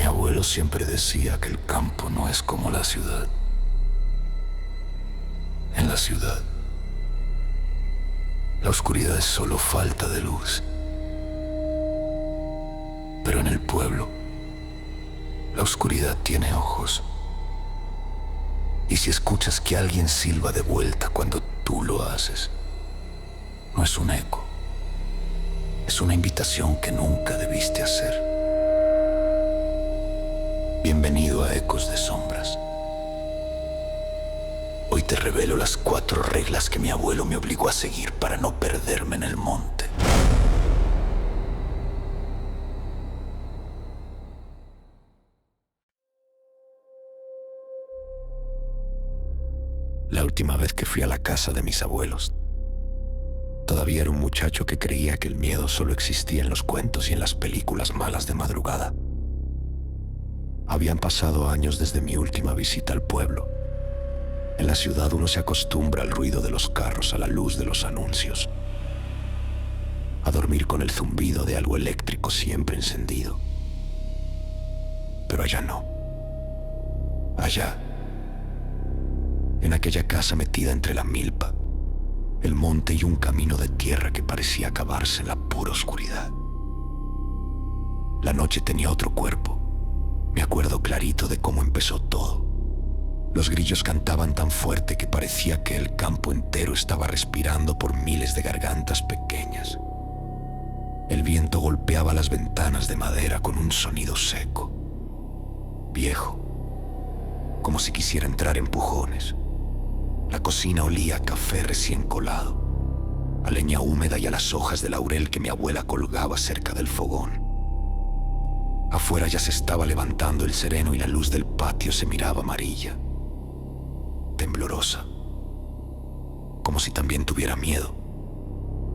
Mi abuelo siempre decía que el campo no es como la ciudad. En la ciudad, la oscuridad es solo falta de luz. Pero en el pueblo, la oscuridad tiene ojos. Y si escuchas que alguien silba de vuelta cuando tú lo haces, no es un eco, es una invitación que nunca debiste hacer. Bienvenido a Ecos de Sombras. Hoy te revelo las 4 reglas que mi abuelo me obligó a seguir para no perderme en el monte. La última vez que fui a la casa de mis abuelos, todavía era un muchacho que creía que el miedo solo existía en los cuentos y en las películas malas de madrugada. Habían pasado años desde mi última visita al pueblo. En la ciudad uno se acostumbra al ruido de los carros, a la luz de los anuncios, a dormir con el zumbido de algo eléctrico siempre encendido. Pero allá no. Allá, en aquella casa metida entre la milpa, el monte y un camino de tierra que parecía acabarse en la pura oscuridad. La noche tenía otro cuerpo. Me acuerdo clarito de cómo empezó todo. Los grillos cantaban tan fuerte que parecía que el campo entero estaba respirando por miles de gargantas pequeñas. El viento golpeaba las ventanas de madera con un sonido seco, viejo, como si quisiera entrar empujones. La cocina olía a café recién colado, a leña húmeda y a las hojas de laurel que mi abuela colgaba cerca del fogón. Afuera ya se estaba levantando el sereno y la luz del patio se miraba amarilla, temblorosa, como si también tuviera miedo.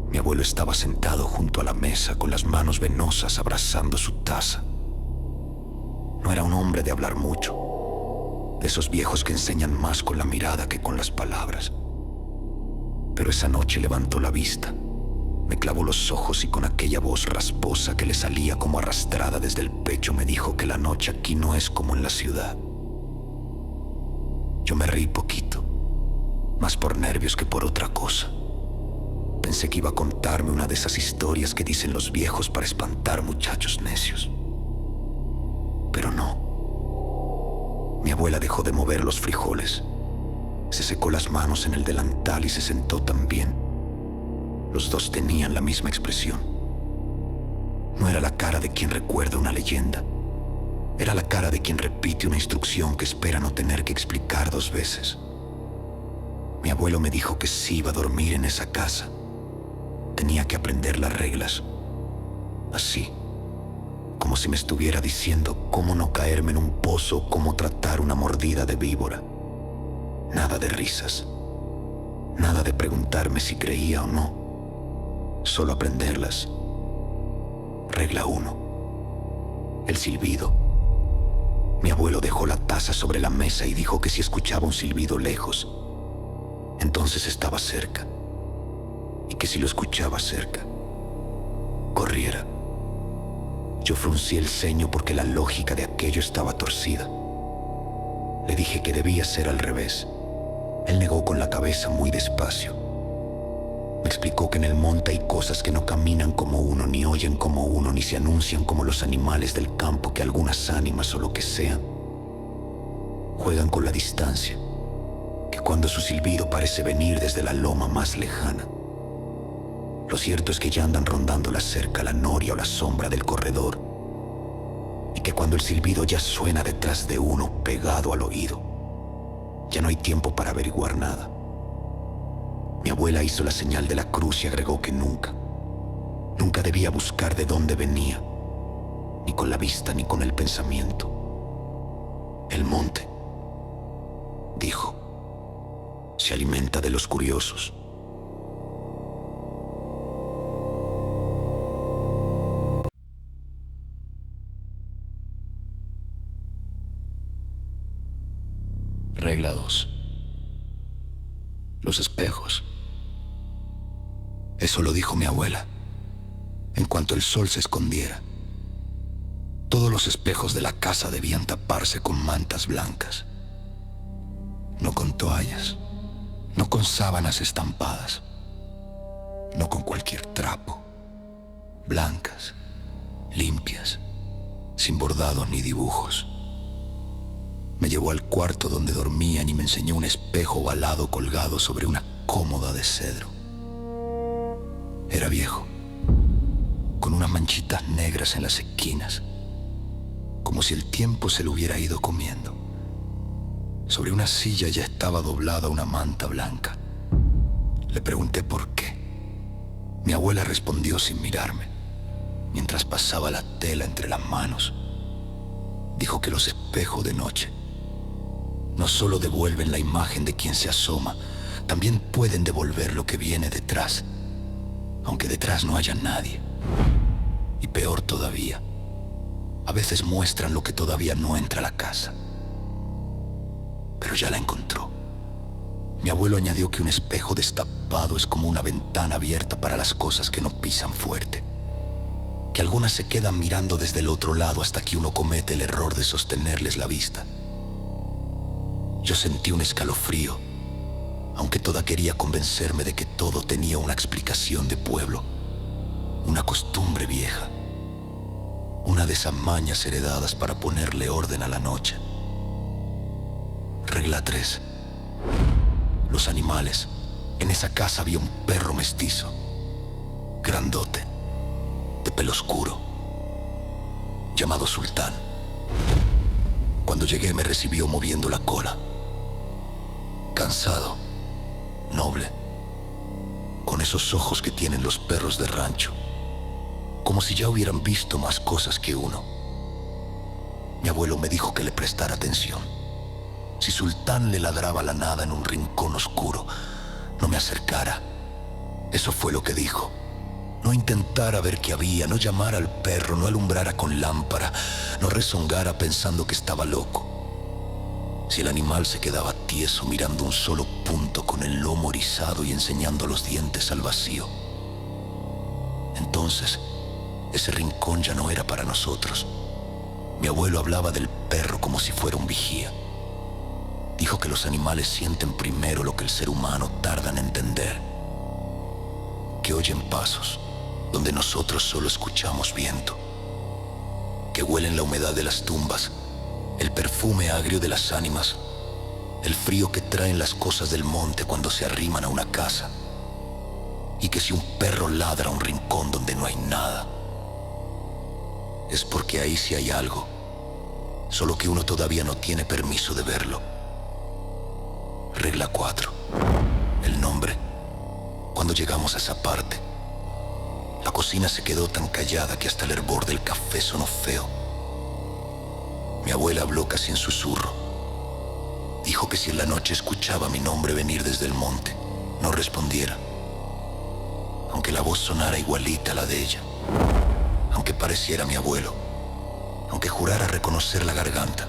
Mi abuelo estaba sentado junto a la mesa con las manos venosas abrazando su taza. No era un hombre de hablar mucho, de esos viejos que enseñan más con la mirada que con las palabras. Pero esa noche levantó la vista, me clavó los ojos y con aquella voz rasposa que le salía como arrastrada desde el pecho me dijo que la noche aquí no es como en la ciudad. Yo me reí poquito, más por nervios que por otra cosa. Pensé que iba a contarme una de esas historias que dicen los viejos para espantar muchachos necios. Pero no. Mi abuela dejó de mover los frijoles. Se secó las manos en el delantal y se sentó también. Los dos tenían la misma expresión. No era la cara de quien recuerda una leyenda. Era la cara de quien repite una instrucción que espera no tener que explicar 2 veces. Mi abuelo me dijo que si iba a dormir en esa casa, tenía que aprender las reglas. Así, como si me estuviera diciendo cómo no caerme en un pozo o cómo tratar una mordida de víbora. Nada de risas. Nada de preguntarme si creía o no. Solo aprenderlas. Regla 1. El silbido. Mi abuelo dejó la taza sobre la mesa y dijo que si escuchaba un silbido lejos, entonces estaba cerca. Y que si lo escuchaba cerca, corriera. Yo fruncí el ceño porque la lógica de aquello estaba torcida. Le dije que debía ser al revés. Él negó con la cabeza muy despacio. Me explicó que en el monte hay cosas que no caminan como uno, ni oyen como uno, ni se anuncian como los animales del campo, que algunas ánimas o lo que sean juegan con la distancia, que cuando su silbido parece venir desde la loma más lejana, lo cierto es que ya andan rondando la cerca, la noria o la sombra del corredor, y que cuando el silbido ya suena detrás de uno, pegado al oído, ya no hay tiempo para averiguar nada. Mi abuela hizo la señal de la cruz y agregó que nunca debía buscar de dónde venía, ni con la vista ni con el pensamiento. El monte, dijo, se alimenta de los curiosos. Regla 2. Los espejos. Eso lo dijo mi abuela, en cuanto el sol se escondiera. Todos los espejos de la casa debían taparse con mantas blancas. No con toallas, no con sábanas estampadas, no con cualquier trapo. Blancas, limpias, sin bordados ni dibujos. Me llevó al cuarto donde dormían y me enseñó un espejo ovalado colgado sobre una cómoda de cedro. Era viejo, con unas manchitas negras en las esquinas, como si el tiempo se lo hubiera ido comiendo. Sobre una silla ya estaba doblada una manta blanca. Le pregunté por qué. Mi abuela respondió sin mirarme, mientras pasaba la tela entre las manos. Dijo que los espejos de noche no solo devuelven la imagen de quien se asoma, también pueden devolver lo que viene detrás, aunque detrás no haya nadie. Y peor todavía, a veces muestran lo que todavía no entra a la casa. Pero ya la encontró. Mi abuelo añadió que un espejo destapado es como una ventana abierta para las cosas que no pisan fuerte, que algunas se quedan mirando desde el otro lado hasta que uno comete el error de sostenerles la vista. Yo sentí un escalofrío, aunque toda quería convencerme de que todo tenía una explicación de pueblo, una costumbre vieja, una de esas mañas heredadas para ponerle orden a la noche. Regla 3. Los animales. En esa casa había un perro mestizo, grandote, de pelo oscuro, llamado Sultán. Cuando llegué me recibió moviendo la cola. Cansado, noble, con esos ojos que tienen los perros de rancho, como si ya hubieran visto más cosas que uno. Mi abuelo me dijo que le prestara atención. Si Sultán le ladraba a la nada en un rincón oscuro, no me acercara. Eso fue lo que dijo. No intentara ver qué había, no llamara al perro, no alumbrara con lámpara, no rezongara pensando que estaba loco. Si el animal se quedaba tieso mirando un solo punto con el lomo erizado y enseñando los dientes al vacío, entonces ese rincón ya no era para nosotros. Mi abuelo hablaba del perro como si fuera un vigía. Dijo que los animales sienten primero lo que el ser humano tarda en entender, que oyen pasos donde nosotros solo escuchamos viento, que huelen la humedad de las tumbas, el perfume agrio de las ánimas, el frío que traen las cosas del monte cuando se arriman a una casa, y que si un perro ladra a un rincón donde no hay nada, es porque ahí sí hay algo, solo que uno todavía no tiene permiso de verlo. Regla 4. El nombre. Cuando llegamos a esa parte, la cocina se quedó tan callada que hasta el hervor del café sonó feo. Mi abuela habló casi en susurro. Dijo que si en la noche escuchaba mi nombre venir desde el monte, no respondiera, aunque la voz sonara igualita a la de ella, aunque pareciera mi abuelo, aunque jurara reconocer la garganta,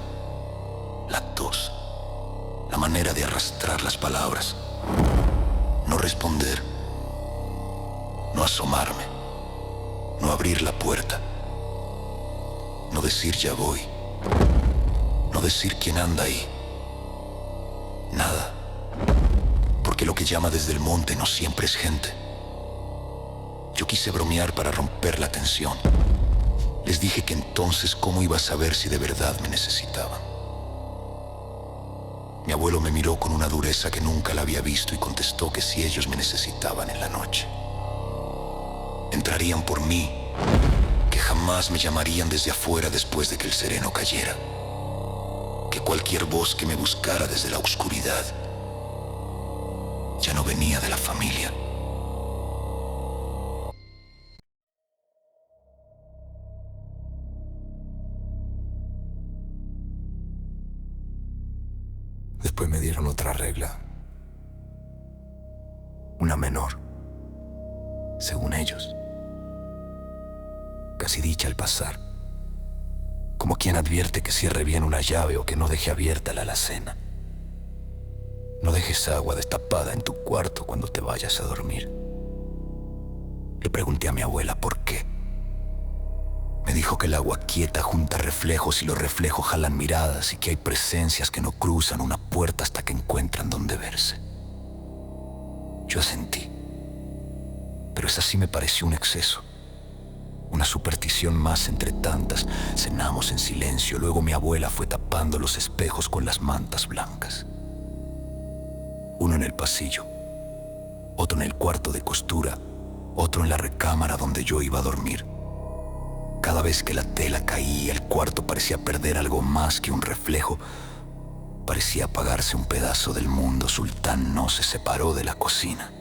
la tos, la manera de arrastrar las palabras. No responder, no asomarme, no abrir la puerta, no decir ya voy, no decir quién anda ahí. Nada, porque lo que llama desde el monte no siempre es gente. Yo quise bromear para romper la tensión. Les dije que entonces cómo iba a saber si de verdad me necesitaban. Mi abuelo me miró con una dureza que nunca la había visto y contestó que si ellos me necesitaban en la noche, entrarían por mí, que jamás me llamarían desde afuera después de que el sereno cayera, que cualquier voz que me buscara desde la oscuridad ya no venía de la familia. Después me dieron otra regla, una menor, según ellos, casi dicha al pasar, como quien advierte que cierre bien una llave o que no deje abierta la alacena. No dejes agua destapada en tu cuarto cuando te vayas a dormir. Le pregunté a mi abuela por qué. Me dijo que el agua quieta junta reflejos y los reflejos jalan miradas y que hay presencias que no cruzan una puerta hasta que encuentran donde verse. Yo asentí, pero esa sí me pareció un exceso, una superstición más entre tantas. Cenamos en silencio, luego mi abuela fue tapando los espejos con las mantas blancas. Uno en el pasillo, otro en el cuarto de costura, otro en la recámara donde yo iba a dormir. Cada vez que la tela caía, el cuarto parecía perder algo más que un reflejo. Parecía apagarse un pedazo del mundo. Sultán no se separó de la cocina.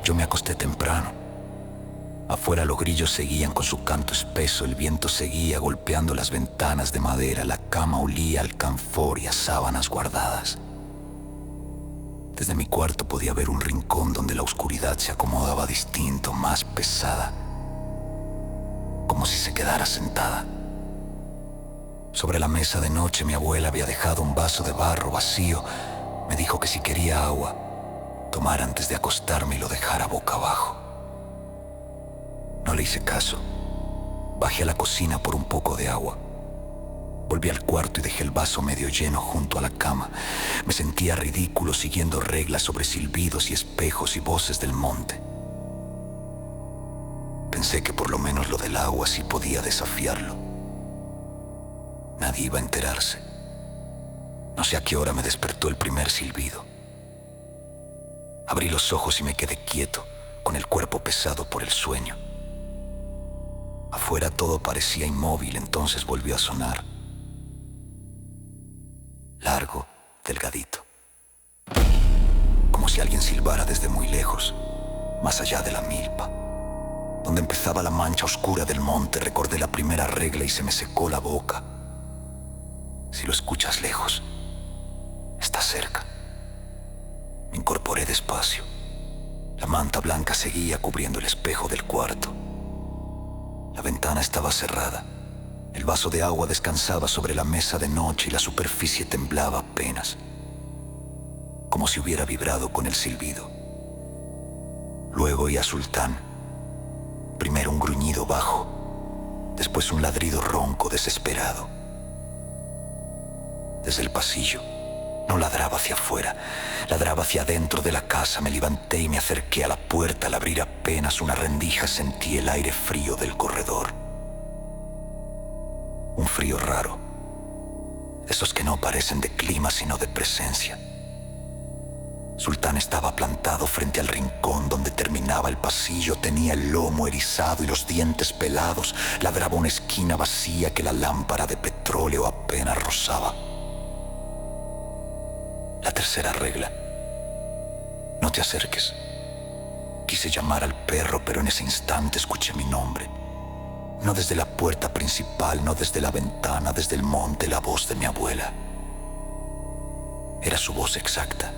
Yo me acosté temprano. Afuera los grillos seguían con su canto espeso, el viento seguía golpeando las ventanas de madera, la cama olía a alcanfor y a sábanas guardadas. Desde mi cuarto podía ver un rincón donde la oscuridad se acomodaba distinto, más pesada, como si se quedara sentada. Sobre la mesa de noche mi abuela había dejado un vaso de barro vacío. Me dijo que si quería agua, tomara antes de acostarme y lo dejara boca abajo. No le hice caso. Bajé a la cocina por un poco de agua. Volví al cuarto y dejé el vaso medio lleno junto a la cama. Me sentía ridículo siguiendo reglas sobre silbidos y espejos y voces del monte. Pensé que por lo menos lo del agua sí podía desafiarlo. Nadie iba a enterarse. No sé a qué hora me despertó el primer silbido. Abrí los ojos y me quedé quieto, con el cuerpo pesado por el sueño. Afuera todo parecía inmóvil, entonces volvió a sonar. Largo, delgadito. Como si alguien silbara desde muy lejos, más allá de la milpa. Donde empezaba la mancha oscura del monte, recordé la primera regla y se me secó la boca. Si lo escuchas lejos, está cerca. Me incorporé despacio. La manta blanca seguía cubriendo el espejo del cuarto. La ventana estaba cerrada. El vaso de agua descansaba sobre la mesa de noche y la superficie temblaba apenas, como si hubiera vibrado con el silbido. Luego oí a Sultán. Primero un gruñido bajo, después un ladrido ronco, desesperado. Desde el pasillo, no ladraba hacia afuera, ladraba hacia adentro de la casa. Me levanté y me acerqué a la puerta. Al abrir apenas una rendija sentí el aire frío del corredor. Un frío raro, esos que no parecen de clima sino de presencia. Sultán estaba plantado frente al rincón donde terminaba el pasillo. Tenía el lomo erizado y los dientes pelados. Ladraba una esquina vacía que la lámpara de petróleo apenas rozaba. La tercera regla: no te acerques. Quise llamar al perro, pero en ese instante escuché mi nombre. No desde la puerta principal, no desde la ventana, desde el monte, la voz de mi abuela. Era su voz exacta.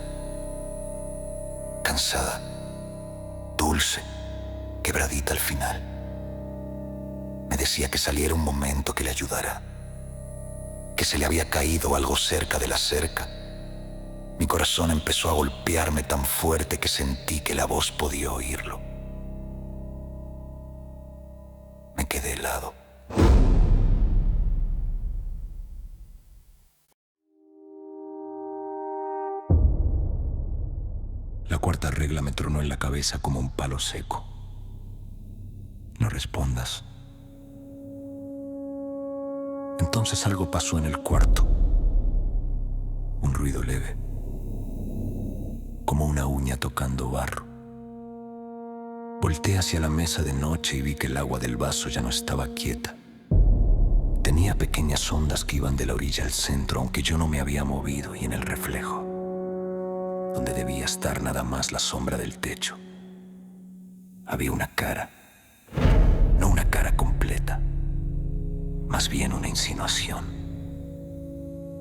Cansada, dulce, quebradita al final. Me decía que saliera un momento que le ayudara, que se le había caído algo cerca de la cerca. Mi corazón empezó a golpearme tan fuerte que sentí que la voz podía oírlo. Me quedé helado. La cuarta regla me tronó en la cabeza como un palo seco. No respondas. Entonces algo pasó en el cuarto. Un ruido leve, como una uña tocando barro. Volteé hacia la mesa de noche y vi que el agua del vaso ya no estaba quieta. Tenía pequeñas ondas que iban de la orilla al centro, aunque yo no me había movido, y en el reflejo, donde debía estar nada más la sombra del techo, había una cara. No una cara completa, más bien una insinuación.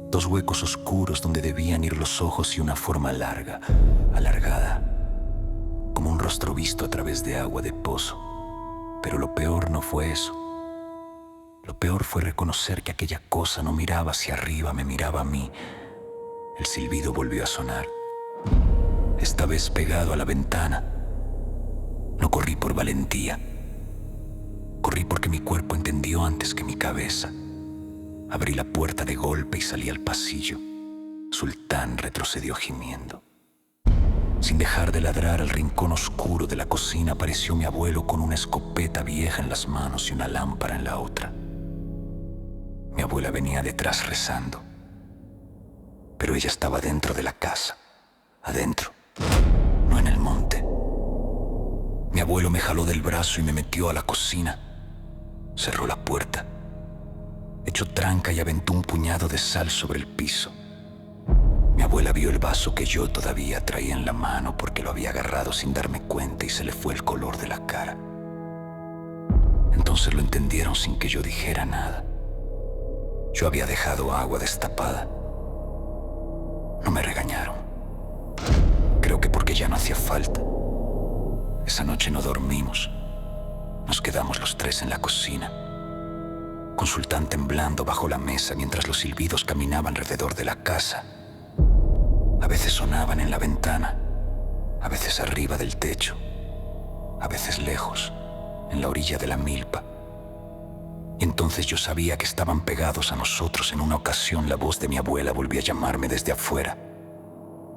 Dos huecos oscuros donde debían ir los ojos y una forma larga, alargada, como un rostro visto a través de agua de pozo. Pero lo peor no fue eso. Lo peor fue reconocer que aquella cosa no miraba hacia arriba, me miraba a mí. El silbido volvió a sonar, esta vez pegado a la ventana. No corrí por valentía. Corrí porque mi cuerpo entendió antes que mi cabeza. Abrí la puerta de golpe y salí al pasillo. Sultán retrocedió gimiendo. Sin dejar de ladrar, al rincón oscuro de la cocina apareció mi abuelo con una escopeta vieja en las manos y una lámpara en la otra. Mi abuela venía detrás rezando, pero ella estaba dentro de la casa, adentro, no en el monte. Mi abuelo me jaló del brazo y me metió a la cocina. Cerró la puerta, echó tranca y aventó un puñado de sal sobre el piso. Mi abuela vio el vaso que yo todavía traía en la mano porque lo había agarrado sin darme cuenta y se le fue el color de la cara. Entonces lo entendieron sin que yo dijera nada. Yo había dejado agua destapada. No me regañaron. Creo que porque ya no hacía falta. Esa noche no dormimos. Nos quedamos los tres en la cocina, con Sultán temblando bajo la mesa mientras los silbidos caminaban alrededor de la casa. A veces sonaban en la ventana, a veces arriba del techo, a veces lejos, en la orilla de la milpa. Y entonces yo sabía que estaban pegados a nosotros. En una ocasión la voz de mi abuela volvió a llamarme desde afuera,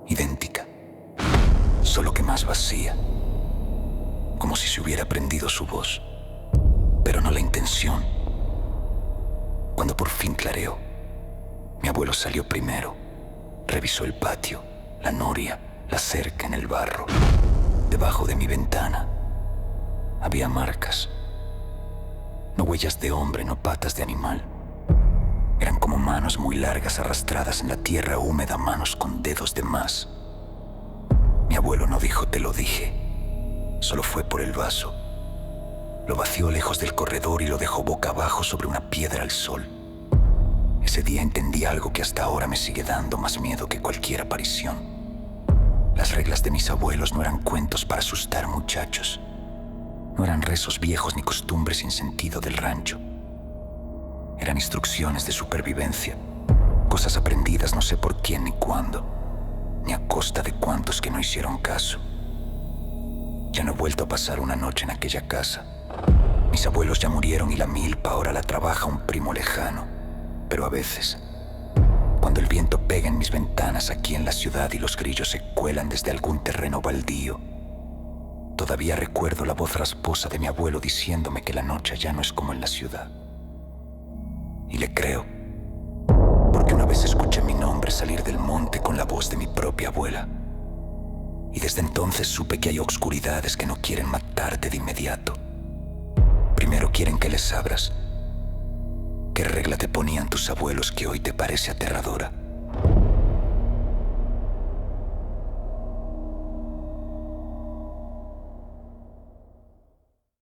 idéntica, solo que más vacía, como si se hubiera prendido su voz, pero no la intención. Cuando por fin clareó, mi abuelo salió primero. Revisó el patio, la noria, la cerca en el barro. Debajo de mi ventana había marcas. No huellas de hombre, no patas de animal. Eran como manos muy largas arrastradas en la tierra húmeda, manos con dedos de más. Mi abuelo no dijo "te lo dije", solo fue por el vaso. Lo vació lejos del corredor y lo dejó boca abajo sobre una piedra al sol. Ese día entendí algo que hasta ahora me sigue dando más miedo que cualquier aparición. Las reglas de mis abuelos no eran cuentos para asustar muchachos. No eran rezos viejos ni costumbres sin sentido del rancho. Eran instrucciones de supervivencia, cosas aprendidas no sé por quién ni cuándo, ni a costa de cuantos que no hicieron caso. Ya no he vuelto a pasar una noche en aquella casa. Mis abuelos ya murieron y la milpa ahora la trabaja un primo lejano. Pero a veces, cuando el viento pega en mis ventanas aquí en la ciudad y los grillos se cuelan desde algún terreno baldío, todavía recuerdo la voz rasposa de mi abuelo diciéndome que la noche ya no es como en la ciudad. Y le creo, porque una vez escuché mi nombre salir del monte con la voz de mi propia abuela. Y desde entonces supe que hay oscuridades que no quieren matarte de inmediato. Primero quieren que les abras. ¿Qué regla te ponían tus abuelos que hoy te parece aterradora?